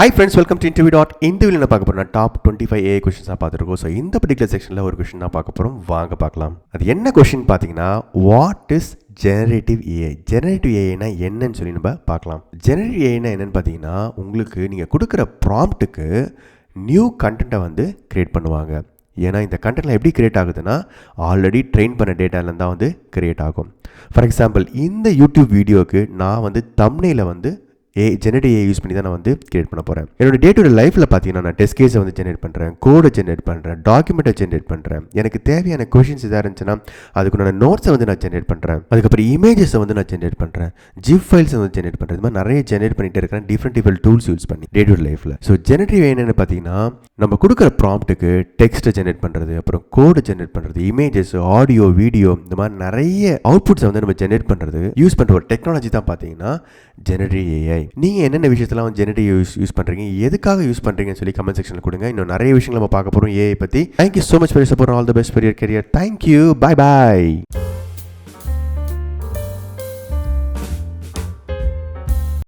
Hi friends, welcome to InterviewDOT. இன்டர்வியூல பார்க்க போறோம் டாப் 25 AI கொஸ்டின்ஸாக பார்த்துருக்கோம். ஸோ இந்த பர்டிகுலர் செக்ஷனில் ஒரு கொஸ்டின் தான் பார்க்க போகிறோம். வாங்க பார்க்கலாம். அது என்ன கொஸ்டின் பார்த்தீங்கன்னா, what is generative AI? Generative ஏஐனா என்னன்னு சொல்லி நம்ம பார்க்கலாம். ஜெனரேட்டிவ் ஏஐனா என்னன்னு பார்த்தீங்கன்னா, உங்களுக்கு நீங்கள் கொடுக்குற ப்ராம்ப்ட்டுக்கு நியூ கண்டென்ட்டை வந்து கிரியேட் பண்ணுவாங்க. ஏன்னா இந்த கண்டென்ட்லாம் எப்படி கிரியேட் ஆகுதுன்னா, ஆல்ரெடி ட்ரெயின் பண்ண டேட்டாலேருந்து தான் வந்து கிரியேட் ஆகும். ஃபார் எக்ஸாம்பிள், இந்த யூடியூப் வீடியோவுக்கு நான் வந்து தம்ப்நெயிலை வந்து ஜெனரேட்டிவ் ஏஐ யூஸ் பண்ணி தான் நான் வந்து கிரியேட் பண்ண போகிறேன். என்னோட டே டு டே லைஃப்பில் பார்த்தீங்கன்னா, நான் டெஸ்ட் கேஸை வந்து ஜென்ரேட் பண்ணுறேன், கோடை ஜென்ரேட் பண்ணுறேன், டாக்குமெண்ட்டை ஜென்ரேட் பண்ணுறேன். எனக்கு தேவையான கொஷின்ஸ் எதாக இருந்துச்சுன்னா அதுக்கு நான் நோட்ஸை வந்து நான் ஜென்ரேட் பண்ணுறேன். அதுக்கப்புறம் இமேஜஸை வந்து நான் ஜென்ரேட் பண்ணுறேன், ஜிப் ஃபைல்ஸை வந்து ஜென்ரேட் பண்ணுறேன். இது மாதிரி நிறைய ஜென்ரேட் பண்ணிட்டு இருக்கிறேன், டிஃப்ரெண்ட் டூல்ஸ் யூஸ் பண்ணி டே டு டே லைஃப்பில். ஸோ ஜெனரேட்டிவ் என்னென்னு பார்த்தீங்கன்னா, நம்ம கொடுக்குற ப்ராம்ப்ட்டுக்கு டெக்ஸ்ட்டை ஜென்ரேட் பண்ணுறது, அப்புறம் கோடை ஜென்ரேட் பண்ணுறது, இமேஜஸ், ஆடியோ, வீடியோ, இந்த மாதிரி நிறைய அவுட்புட்ஸை வந்து நம்ம ஜென்ரேட் பண்ணுறது யூஸ் பண்ணுற ஒரு டெக்னாலஜி தான் பார்த்தீங்கன்னா ஜெனரேட்டிவ் ஏஐ. நீங்கள் என்னென்ன விஷயத்தெல்லாம் ஜெனரேட்டிவ் யூஸ் பண்ணுறீங்க, எதுக்காக யூஸ் பண்ணுறீங்கன்னு சொல்லி கமெண்ட் செக்ஷனில் கொடுங்க. இன்னும் நிறைய விஷயங்கள் நம்ம பார்க்க போகிறோம் ஏஐ பற்றி. Thank you so much for your support. All the best for your career. Thank you. Bye bye.